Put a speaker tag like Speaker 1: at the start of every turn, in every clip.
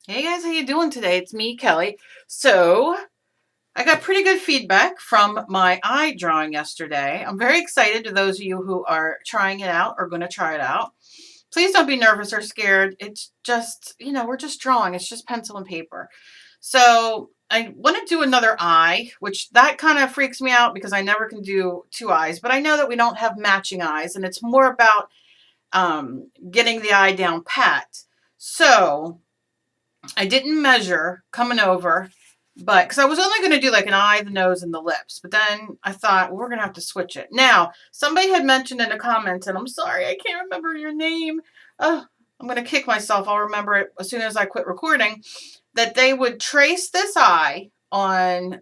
Speaker 1: Hey guys, how you doing today? It's me, Kelly. So, I got pretty good feedback from my eye drawing yesterday. I'm very excited to those of you who are trying it out or going to try it out. Please don't be nervous or scared. It's just, we're just drawing. It's just pencil and paper. So, I want to do another eye, which that kind of freaks me out because I never can do two eyes, but I know that we don't have matching eyes and it's more about getting the eye down pat. So, I didn't measure coming over, but because I was only going to do like an eye, the nose, and the lips. But then I thought, well, we're going to have to switch it. Now, somebody had mentioned in the comments, and I'm sorry, I can't remember your name. Oh, I'm going to kick myself. I'll remember it as soon as I quit recording. That they would trace this eye on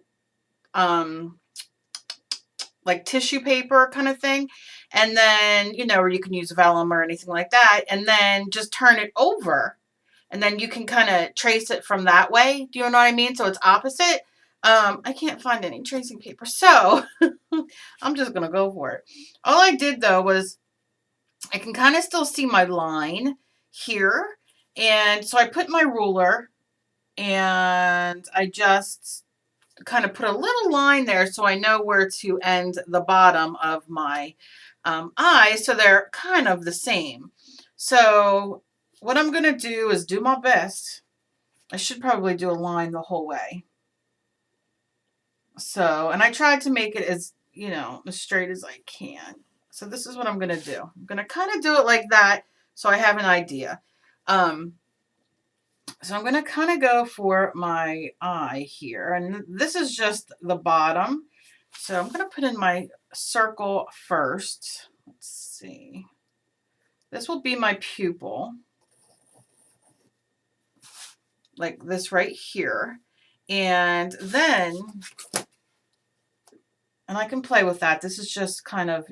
Speaker 1: like tissue paper kind of thing. And then, or you can use vellum or anything like that. And then just turn it over and then you can kind of trace it from that way. Do you know what I mean? So it's opposite. I can't find any tracing paper, so I'm just gonna go for it. All I did though was I can kind of still see my line here, and so I put my ruler and I just kind of put a little line there so I know where to end the bottom of my eyes, so they're kind of the same. So what I'm going to do is do my best. I should probably do a line the whole way. So, and I tried to make it as, as straight as I can. So this is what I'm going to do. I'm going to kind of do it like that so I have an idea. So I'm going to kind of go for my eye here. And this is just the bottom. So I'm going to put in my circle first. Let's see. This will be my pupil. Like this right here. And then, and I can play with that. This is just kind of,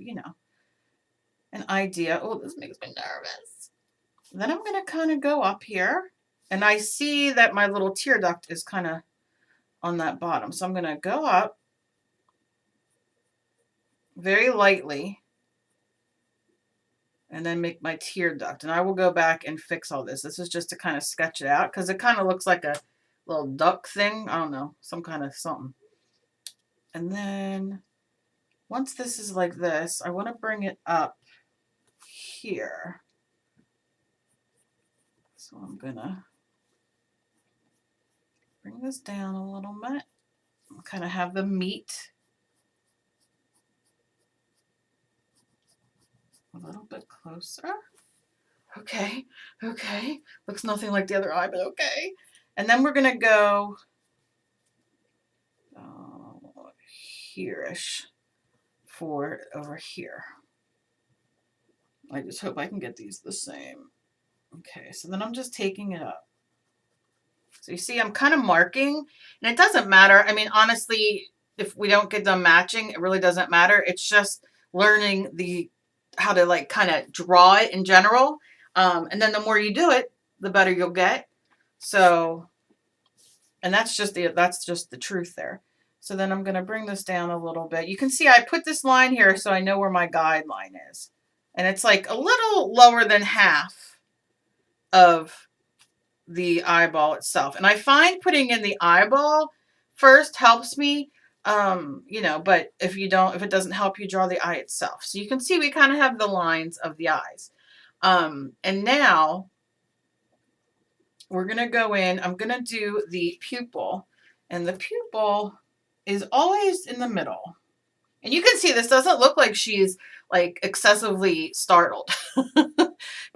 Speaker 1: an idea. Oh, this makes me nervous. Then I'm going to kind of go up here. And I see that my little tear duct is kind of on that bottom. So I'm going to go up very lightly and then make my tear duct. And I will go back and fix all this. This is just to kind of sketch it out because it kind of looks like a little duck thing. I don't know, some kind of something. And then once this is like this, I want to bring it up here. So I'm going to bring this down a little bit. Kind of have the meat a little bit closer. Okay, okay. Looks nothing like the other eye, but okay. And then we're going to go here-ish for over here. I just hope I can get these the same. Okay, so then I'm just taking it up. So you see I'm kind of marking, and it doesn't matter. I mean, honestly, if we don't get them matching, it really doesn't matter. It's just learning how to like kind of draw it in general. And then the more you do it, the better you'll get. So, and that's just the truth there. So then I'm going to bring this down a little bit. You can see I put this line here so I know where my guideline is. And it's like a little lower than half of the eyeball itself. And I find putting in the eyeball first helps me, but if it doesn't help you, draw the eye itself. So you can see we kind of have the lines of the eyes. And now we're going to go in, I'm going to do the pupil, and the pupil is always in the middle. And you can see this doesn't look like she's like excessively startled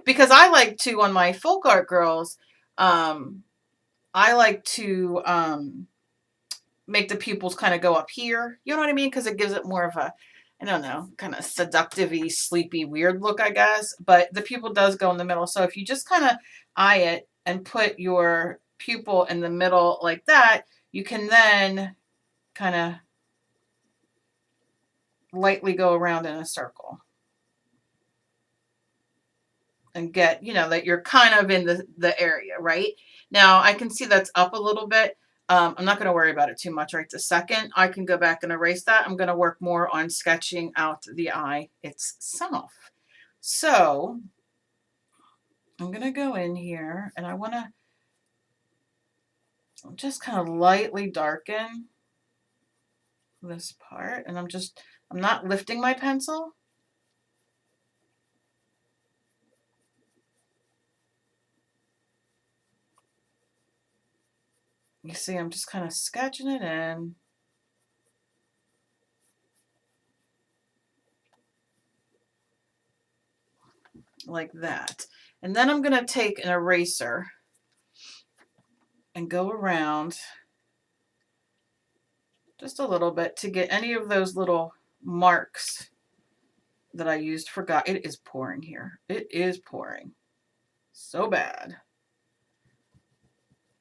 Speaker 1: because I like to, on my folk art girls, I like to make the pupils kind of go up here. You know what I mean? Because it gives it more of a, I don't know, kind of seductive-y, sleepy, weird look, I guess. But the pupil does go in the middle. So if you just kind of eye it and put your pupil in the middle like that, you can then kind of lightly go around in a circle and get, that you're kind of in the area, right? Now I can see that's up a little bit. I'm not going to worry about it too much right this second. I can go back and erase that. I'm going to work more on sketching out the eye itself. So I'm going to go in here and I want to just kind of lightly darken this part, and I'm not lifting my pencil. You see, I'm just kind of sketching it in. Like that. And then I'm going to take an eraser and go around just a little bit to get any of those little marks that I used for God. It is pouring here. It is pouring so bad.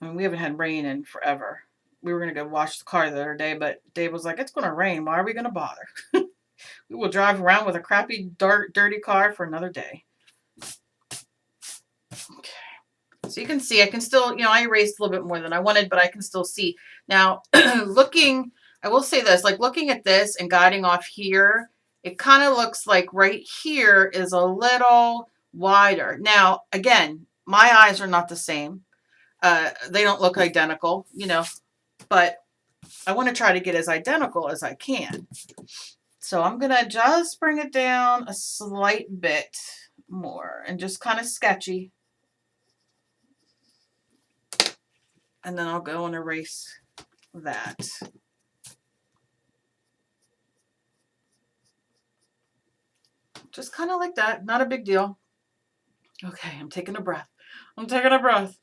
Speaker 1: I mean, we haven't had rain in forever. We were going to go wash the car the other day, but Dave was like, it's going to rain. Why are we going to bother? We will drive around with a crappy, dark, dirty car for another day. Okay. So you can see, I can still, you know, I erased a little bit more than I wanted, but I can still see. Now, looking, I will say this, like looking at this and guiding off here, it kind of looks like right here is a little wider. Now, again, my eyes are not the same. They don't look identical, you know, but I want to try to get as identical as I can. So I'm going to just bring it down a slight bit more and just kind of sketchy. And then I'll go and erase that. Just kind of like that. Not a big deal. Okay, I'm taking a breath. I'm taking a breath.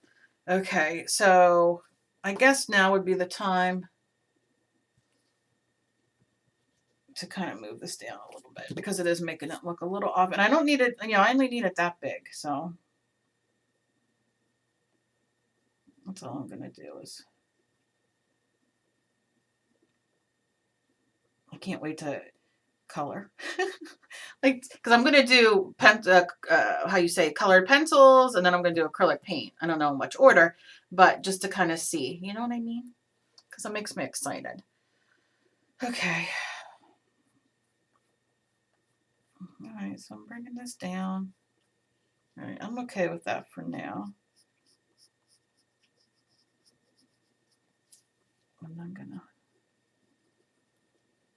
Speaker 1: Okay, so I guess now would be the time to kind of move this down a little bit because it is making it look a little off. And I don't need it, you know, I only need it that big. So that's all I'm going to do is, I can't wait to color. Like, because I'm going to do, how you say, colored pencils, and then I'm going to do acrylic paint. I don't know in which order, but just to kind of see, you know what I mean? Because it makes me excited. Okay. All right, so I'm bringing this down. All right, I'm okay with that for now. And I'm going to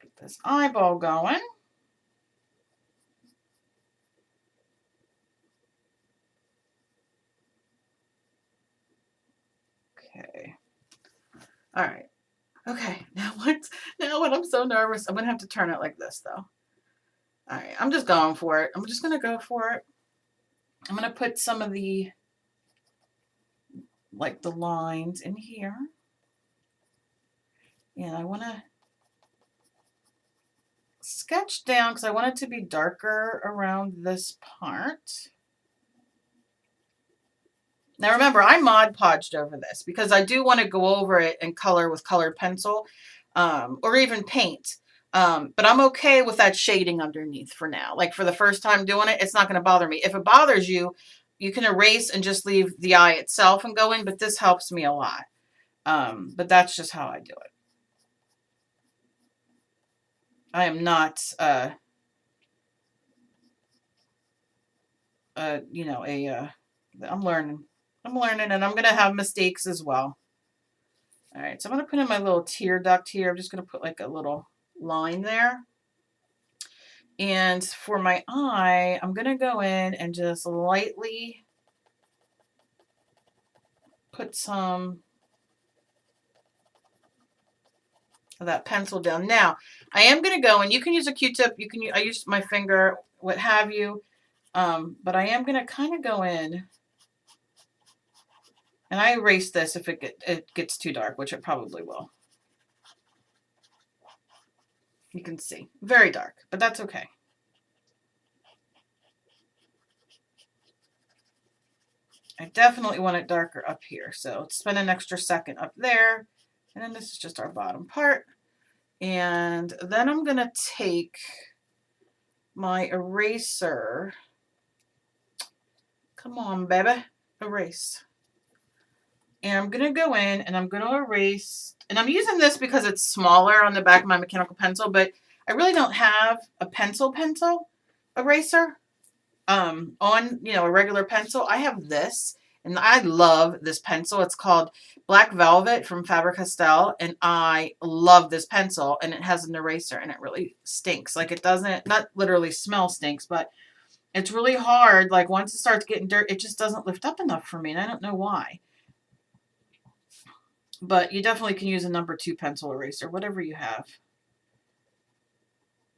Speaker 1: get this eyeball going. Okay. All right. Okay. Now what I'm so nervous. I'm going to have to turn it like this though. All right. I'm just going for it. I'm just going to go for it. I'm going to put some of the, like the lines in here. And I want to sketch down because I want it to be darker around this part. Now remember, I Mod Podged over this because I do want to go over it and color with colored pencil or even paint. But I'm okay with that shading underneath for now. Like for the first time doing it, it's not going to bother me. If it bothers you, you can erase and just leave the eye itself and go in, but this helps me a lot. But that's just how I do it. I am not, you know, I'm learning. I'm learning, and I'm going to have mistakes as well. All right, so I'm going to put in my little tear duct here. I'm just going to put like a little line there. And for my eye, I'm going to go in and just lightly put some of that pencil down. Now, I am going to go, and you can use a Q-tip. You can use, I use my finger, what have you. But I am going to kind of go in. And I erase this if it gets too dark, which it probably will. You can see. Very dark, but that's okay. I definitely want it darker up here. So spend an extra second up there. And then this is just our bottom part. And then I'm going to take my eraser. Come on, baby. Erase. And I'm going to go in and I'm going to erase. And I'm using this because it's smaller on the back of my mechanical pencil, but I really don't have a pencil eraser on, you know, a regular pencil. I have this, And I love this pencil. It's called Black Velvet from Faber-Castell. And I love this pencil. And it has an eraser and it really stinks. Like it doesn't, not literally smell stinks, but it's really hard. Like once it starts getting dirt, it just doesn't lift up enough for me. And I don't know why. But you definitely can use a number 2 pencil eraser, whatever you have.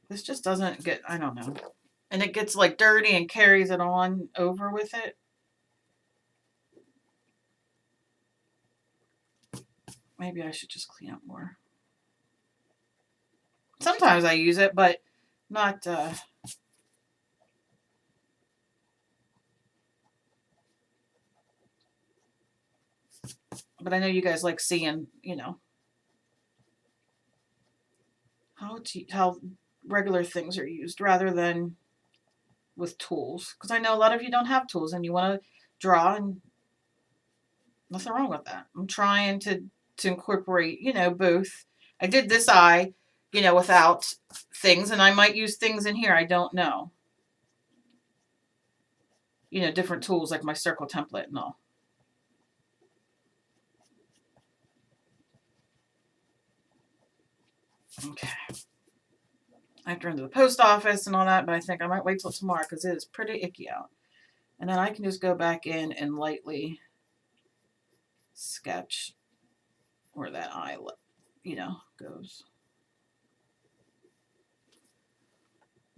Speaker 1: This just doesn't get, I don't know. And it gets like dirty and carries it on over with it. Maybe I should just clean up more. Sometimes I use it, but not, but I know you guys like seeing, you know, how regular things are used rather than with tools. Because I know a lot of you don't have tools and you want to draw, and nothing wrong with that. I'm trying to incorporate, you know, both. I did this eye, you know, without things, and I might use things in here. I don't know. You know, different tools like my circle template and all. Okay. I have to run to the post office and all that, but I think I might wait till tomorrow because it is pretty icky out. And then I can just go back in and lightly sketch where that eye, you know, goes.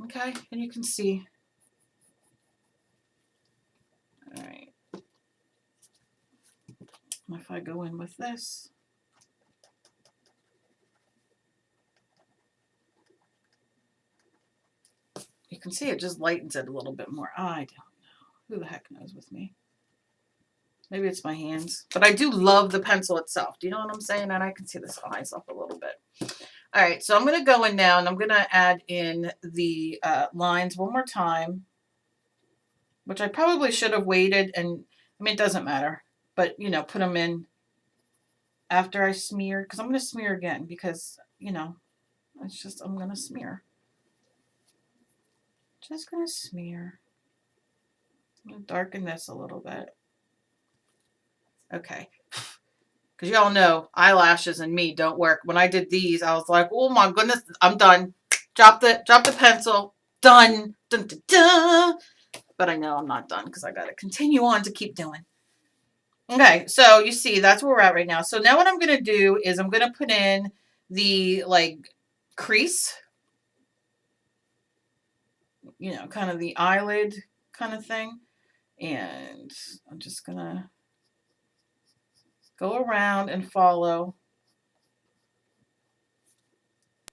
Speaker 1: Okay, and you can see. All right. If I go in with this. You can see it just lightens it a little bit more. I don't know. Who the heck knows with me? Maybe it's my hands. But I do love the pencil itself. Do you know what I'm saying? And I can see this eyes up a little bit. All right, so I'm going to go in now and I'm going to add in the lines one more time, which I probably should have waited. And I mean, it doesn't matter, but you know, put them in after I smear, because I'm going to smear again because, you know, it's just, I'm going to smear. Just going to smear. I'm going to darken this a little bit. Okay. Because y'all know eyelashes and me don't work. When I did these, I was like, oh my goodness, I'm done. Drop the pencil. Done. Dun, dun, dun. But I know I'm not done because I got to continue on to keep doing. Okay, so you see, that's where we're at right now. So now what I'm going to do is I'm going to put in the, like, crease. You know, kind of the eyelid kind of thing. And I'm just going to go around and follow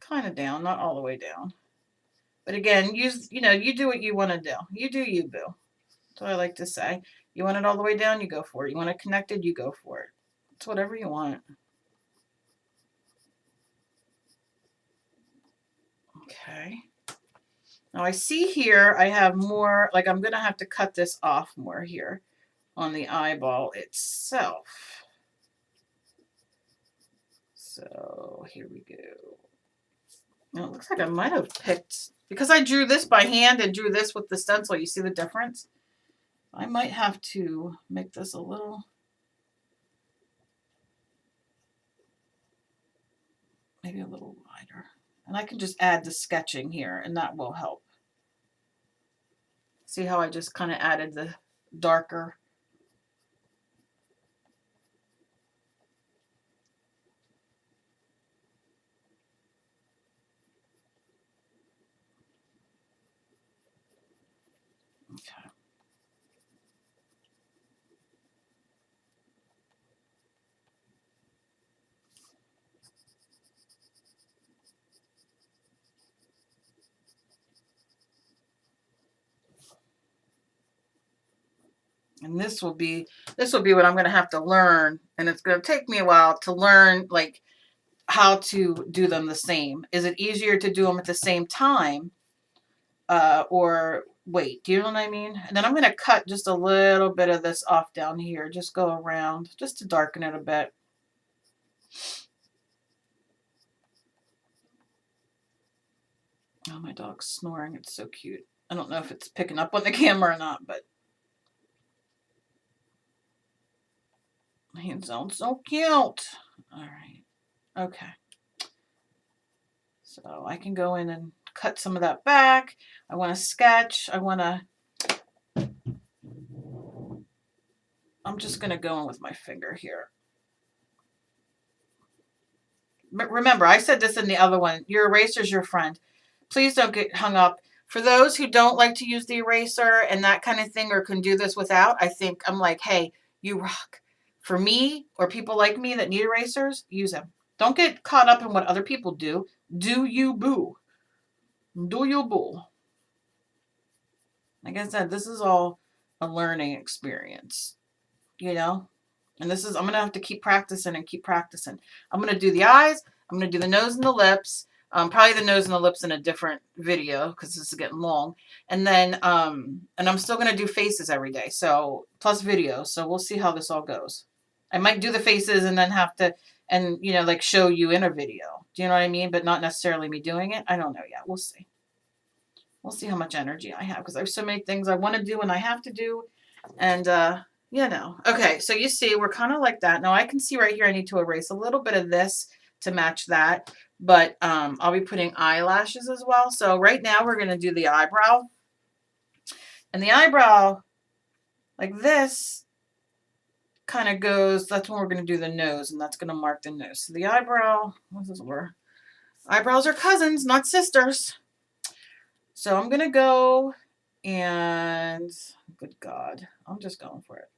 Speaker 1: kind of down, not all the way down. But again, you know, you do what you want to do. You do you, boo. That's what I like to say. You want it all the way down, you go for it. You want it connected, you go for it. It's whatever you want. Okay. Now I see here I have more, like I'm going to have to cut this off more here on the eyeball itself. So here we go. Now it looks like I might have picked, because I drew this by hand and drew this with the stencil, you see the difference? I might have to make this a little, maybe a little wider. And I can just add the sketching here and that will help. See how I just kind of added the darker. Okay. And this will be what I'm going to have to learn, and it's going to take me a while to learn, like, how to do them the same. Is it easier to do them at the same time, or wait? Do you know what I mean? And then I'm going to cut just a little bit of this off down here, just go around, just to darken it a bit. Oh, my dog's snoring. It's so cute. I don't know if it's picking up on the camera or not, but He sounds so cute. All right. Okay. So I can go in and cut some of that back. I want to sketch. I'm just going to go in with my finger here. Remember, I said this in the other one. Your eraser's your friend. Please don't get hung up. For those who don't like to use the eraser and that kind of thing, or can do this without, I'm like, hey, you rock. For me, or people like me that need erasers, use them. Don't get caught up in what other people do. Do you, boo. Do you, boo. Like I said, this is all a learning experience, you know? And I'm going to have to keep practicing and keep practicing. I'm going to do the eyes. I'm going to do the nose and the lips. Probably the nose and the lips in a different video because this is getting long. And then, and I'm still going to do faces every day. So, plus videos. So we'll see how this all goes. I might do the faces and then have to, and, you know, like show you in a video. Do you know what I mean? But not necessarily me doing it. I don't know yet. We'll see. We'll see how much energy I have because I have so many things I want to do and I have to do. And, you know. Okay, so you see, we're kind of like that. Now I can see right here I need to erase a little bit of this to match that. But I'll be putting eyelashes as well. So right now we're going to do the eyebrow. And the eyebrow, like this, kind of goes, that's when we're going to do the nose. And that's going to mark the nose. So the eyebrow, what's this word? Eyebrows are cousins, not sisters. So I'm going to go and, good God, I'm just going for it.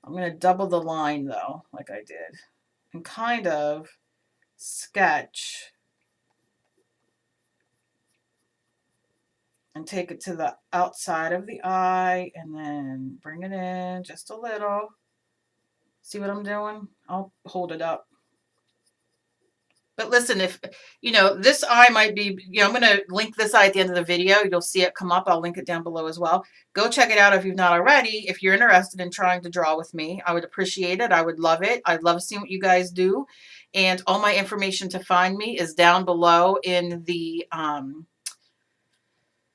Speaker 1: I'm going to double the line though, like I did, and kind of sketch and take it to the outside of the eye and then bring it in just a little. See what I'm doing? I'll hold it up. But listen, if, you know, this eye might be, you know, I'm going to link this eye at the end of the video. You'll see it come up. I'll link it down below as well. Go check it out if you've not already. If you're interested in trying to draw with me, I would appreciate it. I would love it. I'd love seeing what you guys do. And all my information to find me is down below in the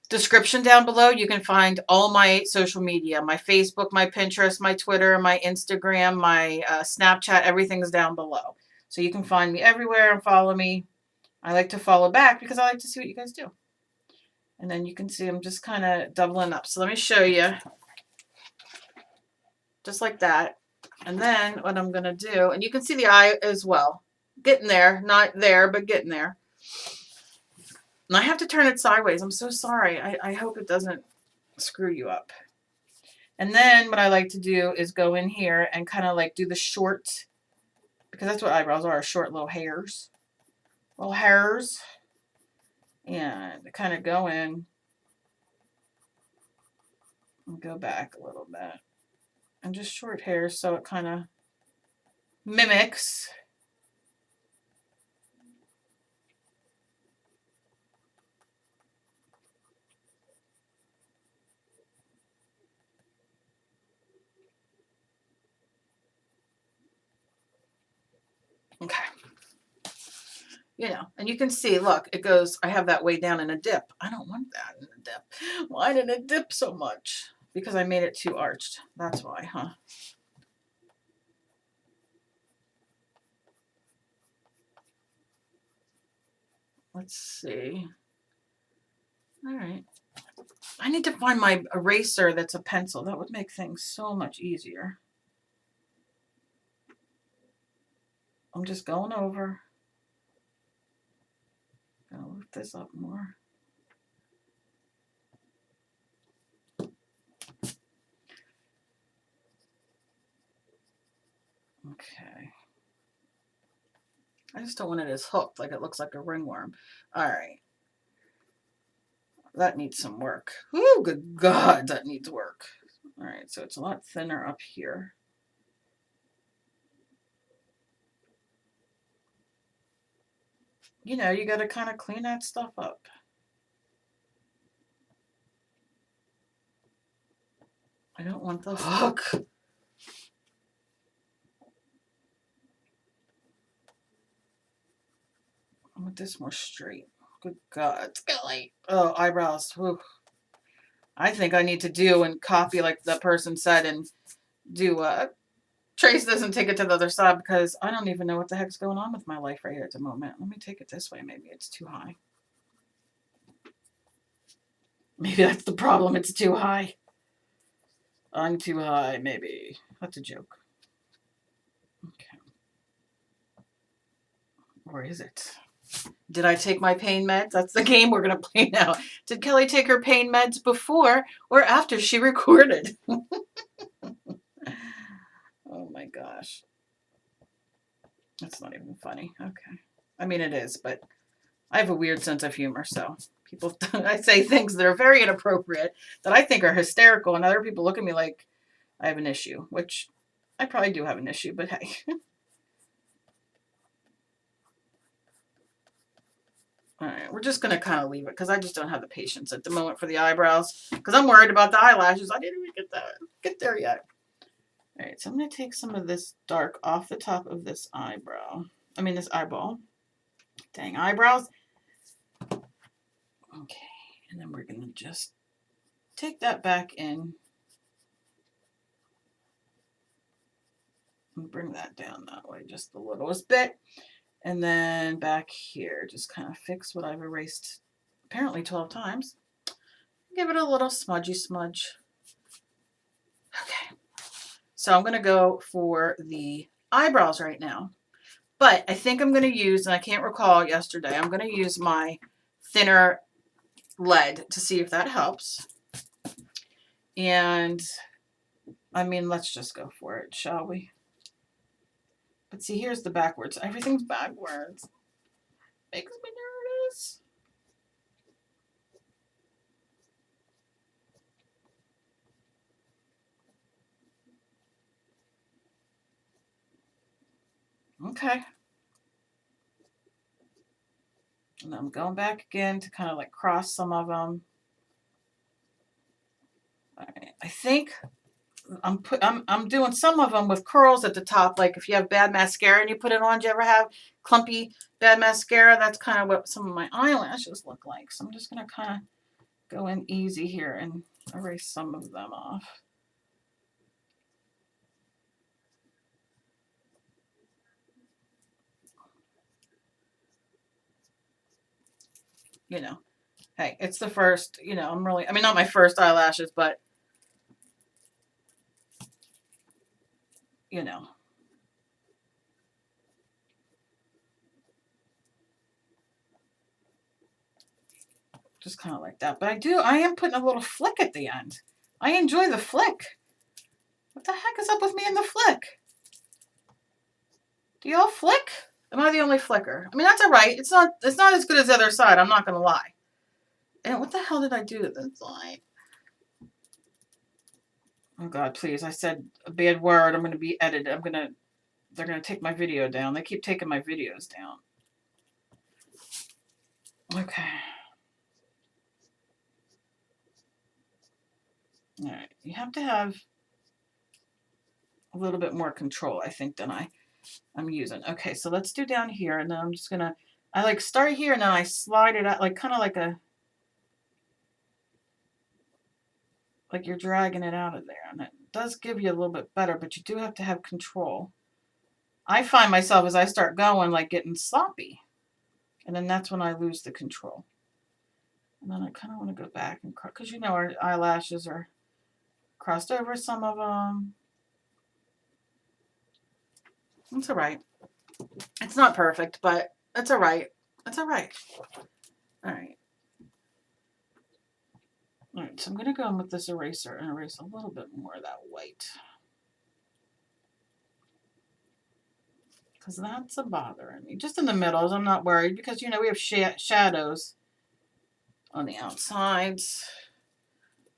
Speaker 1: description down below. You can find all my social media, my Facebook, my Pinterest, my Twitter, my Instagram, my Snapchat, everything's down below. So you can find me everywhere and follow me. I like to follow back because I like to see what you guys do. And then you can see I'm just kind of doubling up. So let me show you. Just like that. And then what I'm going to do, and you can see the eye as well. Getting there. Not there, but getting there. And I have to turn it sideways. I'm so sorry. I hope it doesn't screw you up. And then what I like to do is go in here and kind of like do the short, because that's what eyebrows are, short little hairs. Little hairs. And kind of go in and go back a little bit. And just short hairs so it kind of mimics. Okay. You know, and you can see, look, it goes, I have that way down in a dip. I don't want that in a dip. Why did it dip so much? Because I made it too arched. That's why, huh? Let's see. All right. I need to find my eraser that's a pencil. That would make things so much easier. I'm just going over. Gonna lift this up more. Okay. I just don't want it as hooked, like it looks like a ringworm. All right. That needs some work. Oh, good God, that needs work. All right, so it's a lot thinner up here. You know, you got to kind of clean that stuff up. I don't want the hook. I want this more straight. Good God, Skelly. Oh, eyebrows. Whew. I think I need to do and copy like the person said and do trace this and take it to the other side because I don't even know what the heck's going on with my life right here at the moment. Let me take it this way. Maybe it's too high. Maybe that's the problem. It's too high. I'm too high, maybe. That's a joke. Okay. Or is it? Did I take my pain meds? That's the game we're going to play now. Did Kelly take her pain meds before or after she recorded? Oh my gosh. That's not even funny. Okay. I mean, it is, but I have a weird sense of humor, so people, I say things that are very inappropriate that I think are hysterical, and other people look at me like I have an issue, which I probably do have an issue, but hey. All right, we're just going to kind of leave it because I just don't have the patience at the moment for the eyebrows because I'm worried about the eyelashes. I didn't even get there yet. All right, so I'm going to take some of this dark off the top of this eyebrow. I mean, this eyeball. Dang, eyebrows. Okay, and then we're going to just take that back in and bring that down that way just the littlest bit. And then back here, just kind of fix what I've erased apparently 12 times. Give it a little smudgy smudge. Okay. So I'm going to go for the eyebrows right now. But I think I'm going to use, and I can't recall yesterday, I'm going to use my thinner lead to see if that helps. And, I mean, let's just go for it, shall we? But see, here's the backwards. Everything's backwards. Makes me nervous. Okay. And I'm going back again to kind of like cross some of them. All right. I think I'm doing some of them with curls at the top. Like if you have bad mascara and you put it on, do you ever have clumpy bad mascara? That's kind of what some of my eyelashes look like. So I'm just going to kind of go in easy here and erase some of them off. You know, hey, it's the first, you know, I mean, not my first eyelashes, but, you know. Just kind of like that. But I am putting a little flick at the end. I enjoy the flick. What the heck is up with me in the flick? Do y'all flick? Am I the only flicker? I mean, that's all right. It's not as good as the other side. I'm not going to lie. And what the hell did I do to this side? Oh, God, please. I said a bad word. I'm going to be edited. They're going to take my video down. They keep taking my videos down. Okay. All right. You have to have a little bit more control, I think, than I'm using. Okay, so let's do down here, and then I'm just going to, I like start here, and then I slide it out, like kind of like you're dragging it out of there. And it does give you a little bit better, but you do have to have control. I find myself, as I start going, like getting sloppy. And then that's when I lose the control. And then I kind of want to go back and, because you know our eyelashes are crossed over, some of them. It's all right. It's not perfect, but it's all right. It's all right. All right. All right, so I'm going to go in with this eraser and erase a little bit more of that white. Because that's a bothering me. Just in the middles, I'm not worried because, you know, we have shadows on the outsides.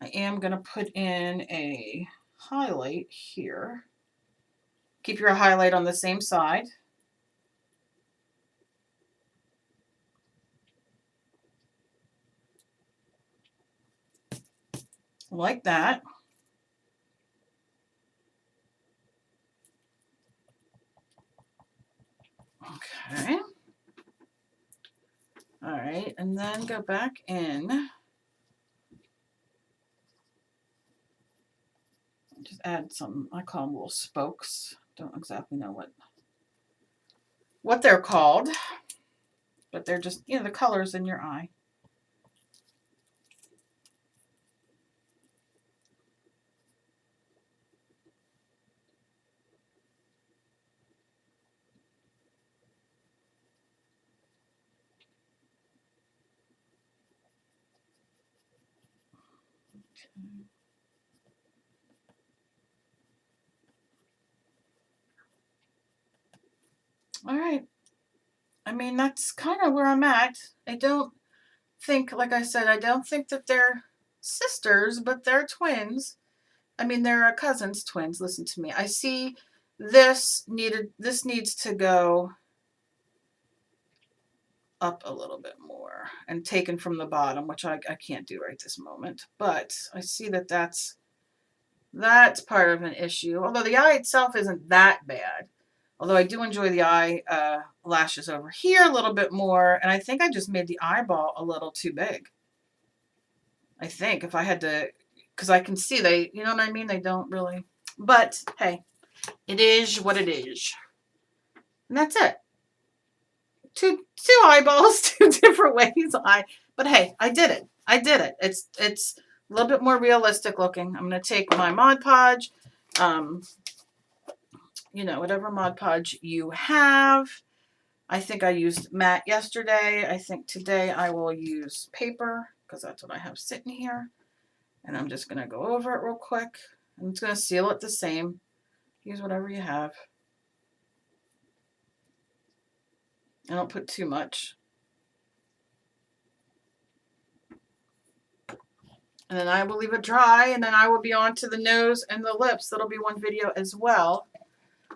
Speaker 1: I am going to put in a highlight here. Keep your highlight on the same side. Like that. Okay. All right, and then go back in. Just add some, I call them little spokes Don't exactly know what they're called, but they're just, you know, the colors in your eye. All right. I mean, that's kind of where I'm at. I don't think, like I said, I don't think that they're sisters, but they're twins. I mean, they're cousins, twins. Listen to me. I see this needs to go up a little bit more and taken from the bottom, which I can't do right this moment. But I see that that's part of an issue. Although the eye itself isn't that bad. Although I do enjoy the eye lashes over here a little bit more. And I think I just made the eyeball a little too big. I think if I had to, because I can see they, you know what I mean? They don't really, but hey, it is what it is. And that's it. Two eyeballs, two different ways. But hey, I did it. I did it. It's a little bit more realistic looking. I'm going to take my Mod Podge, you know, whatever Mod Podge you have. I think I used matte yesterday. I think today I will use paper because that's what I have sitting here. And I'm just going to go over it real quick. I'm just going to seal it the same. Use whatever you have. I don't put too much. And then I will leave it dry, and then I will be on to the nose and the lips. That'll be one video as well.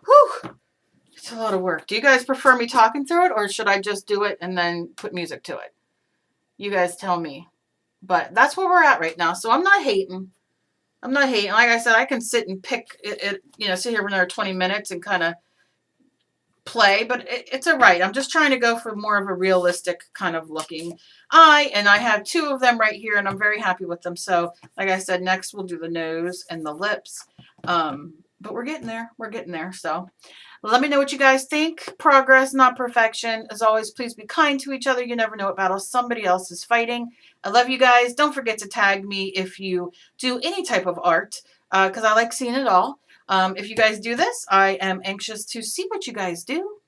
Speaker 1: Whew! It's a lot of work. Do you guys prefer me talking through it, or should I just do it and then put music to it? You guys tell me. But that's where we're at right now. So I'm not hating. I'm not hating. Like I said, I can sit and pick it, you know, sit here for another 20 minutes and kind of play, but it's all right. I'm just trying to go for more of a realistic kind of looking eye, and I have two of them right here, and I'm very happy with them. So, like I said, next we'll do the nose and the lips. But we're getting there. We're getting there. So, let me know what you guys think. Progress, not perfection. As always, please be kind to each other. You never know what battle somebody else is fighting. I love you guys. Don't forget to tag me if you do any type of art, because I like seeing it all. If you guys do this, I am anxious to see what you guys do.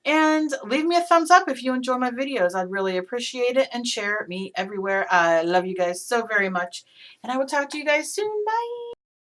Speaker 1: And leave me a thumbs up if you enjoy my videos. I'd really appreciate it. And share me everywhere. I love you guys so very much. And I will talk to you guys soon. Bye.